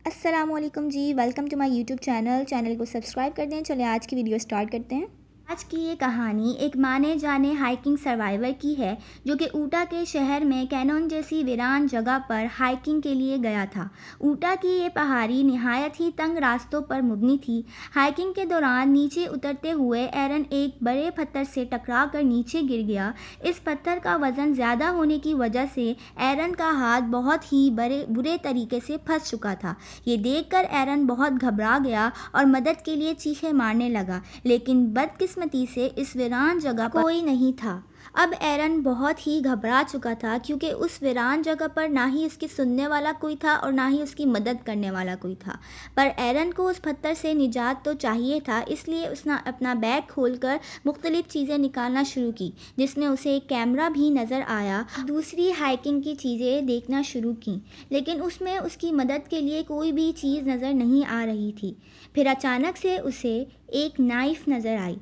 अस्सलामुअलैकुम जी, welcome to my YouTube channel को सब्सक्राइब कर दें। चलिए आज की वीडियो स्टार्ट करते हैं। आज की ये कहानी एक माने जाने हाइकिंग सर्वाइवर की है जो कि ऊटा के शहर में कैनोन जैसी वीरान जगह पर हाइकिंग के लिए गया था। ऊटा की ये पहाड़ी निहायत ही तंग रास्तों पर मुबनी थी। हाइकिंग के दौरान नीचे उतरते हुए एरन एक बड़े पत्थर से टकरा कर नीचे गिर गया। इस पत्थर का वज़न ज़्यादा होने की वजह से एरन का हाथ बहुत ही बुरे तरीके से फंस चुका था। ये देखकर एरन बहुत घबरा गया और मदद के लिए चीखें मारने लगा, लेकिन बदकिस्मती से इस वीरान जगह पर कोई नहीं था। अब एरन बहुत ही घबरा चुका था क्योंकि उस वीरान जगह पर ना ही उसकी सुनने वाला कोई था और ना ही उसकी मदद करने वाला कोई था। पर एरन को उस पत्थर से निजात तो चाहिए था, इसलिए उसने अपना बैग खोलकर मुख्तलिफ चीज़ें निकालना शुरू की, जिसमें उसे एक कैमरा भी नज़र आया। दूसरी हाइकिंग की चीज़ें देखना शुरू की, लेकिन उसमें उसकी मदद के लिए कोई भी चीज़ नज़र नहीं आ रही थी। फिर अचानक से उसे एक नाइफ़ नज़र आई।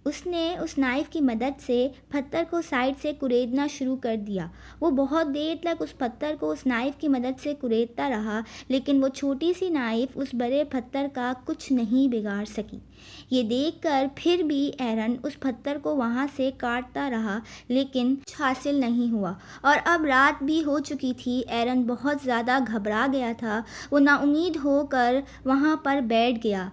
उसने उस नाइफ़ की मदद से पत्थर को साइड से कुरेदना शुरू कर दिया। वो बहुत देर तक उस पत्थर को उस नाइफ़ की मदद से कुरेदता रहा, लेकिन वो छोटी सी नाइफ़ उस बड़े पत्थर का कुछ नहीं बिगाड़ सकी। ये देखकर फिर भी एरन उस पत्थर को वहाँ से काटता रहा, लेकिन कुछ हासिल नहीं हुआ और अब रात भी हो चुकी थी। एरन बहुत ज़्यादा घबरा गया था। वो नाउम्मीद होकर वहाँ पर बैठ गया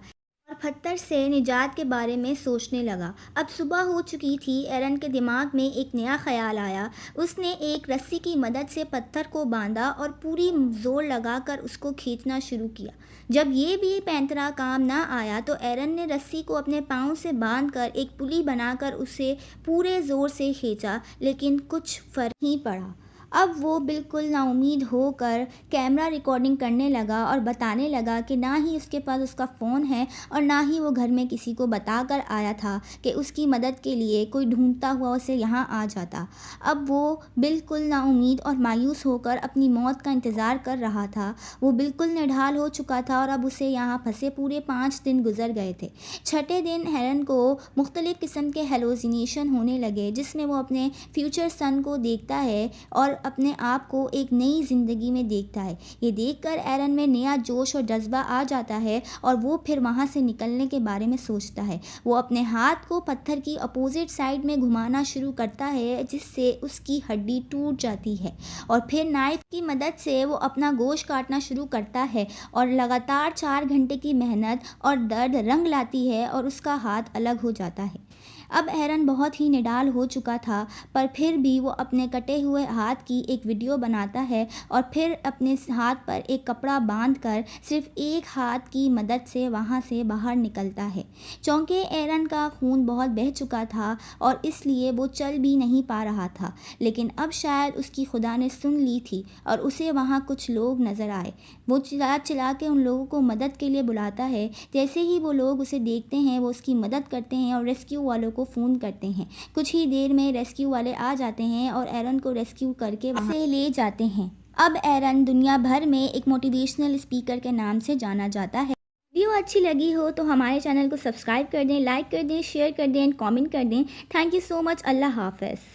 और पत्थर से निजात के बारे में सोचने लगा। अब सुबह हो चुकी थी। एरन के दिमाग में एक नया ख्याल आया। उसने एक रस्सी की मदद से पत्थर को बांधा और पूरी जोर लगाकर उसको खींचना शुरू किया। जब ये भी पैंतरा काम ना आया तो एरन ने रस्सी को अपने पाँव से बांधकर एक पुली बनाकर उसे पूरे ज़ोर से खींचा, लेकिन कुछ फ़र्क नहीं पड़ा। अब वो बिल्कुल नाउम्मीद होकर कैमरा रिकॉर्डिंग करने लगा और बताने लगा कि ना ही उसके पास उसका फ़ोन है और ना ही वो घर में किसी को बताकर आया था कि उसकी मदद के लिए कोई ढूंढता हुआ उसे यहाँ आ जाता। अब वो बिल्कुल नाउम्मीद और मायूस होकर अपनी मौत का इंतज़ार कर रहा था। वो बिल्कुल निढाल हो चुका था और अब उसे यहाँ फंसे पूरे 5 दिन गुजर गए थे। छठे दिन एरन को मुख्तलिफ़ किस्म के हेलुसिनेशन होने लगे, जिसमें वो अपने फ्यूचर सन को देखता है और अपने आप को एक नई ज़िंदगी में देखता है। ये देखकर एरन में नया जोश और जज्बा आ जाता है और वो फिर वहाँ से निकलने के बारे में सोचता है। वो अपने हाथ को पत्थर की अपोजिट साइड में घुमाना शुरू करता है, जिससे उसकी हड्डी टूट जाती है और फिर नाइफ़ की मदद से वो अपना गोश्त काटना शुरू करता है और लगातार 4 घंटे की मेहनत और दर्द रंग लाती है और उसका हाथ अलग हो जाता है। अब एरन बहुत ही निडाल हो चुका था, पर फिर भी वो अपने कटे हुए हाथ की एक वीडियो बनाता है और फिर अपने हाथ पर एक कपड़ा बांधकर सिर्फ एक हाथ की मदद से वहाँ से बाहर निकलता है। चूँकि एरन का खून बहुत बह चुका था और इसलिए वो चल भी नहीं पा रहा था, लेकिन अब शायद उसकी खुदा ने सुन ली थी और उसे वहाँ कुछ लोग नज़र आए। वो चिल्ला चिल्ला के उन लोगों को मदद के लिए बुलाता है। जैसे ही वो लोग उसे देखते हैं, वो उसकी मदद करते हैं और रेस्क्यू वालों को फ़ोन करते हैं। कुछ ही देर में रेस्क्यू वाले आ जाते हैं और एरन को रेस्क्यू करके वहाँ से ले जाते हैं। अब एरन दुनिया भर में एक मोटिवेशनल स्पीकर के नाम से जाना जाता है। वीडियो अच्छी लगी हो तो हमारे चैनल को सब्सक्राइब कर दें, लाइक कर दें, शेयर कर दें, कमेंट कर दें। Thank you so much. अल्लाह हाफ़िज़।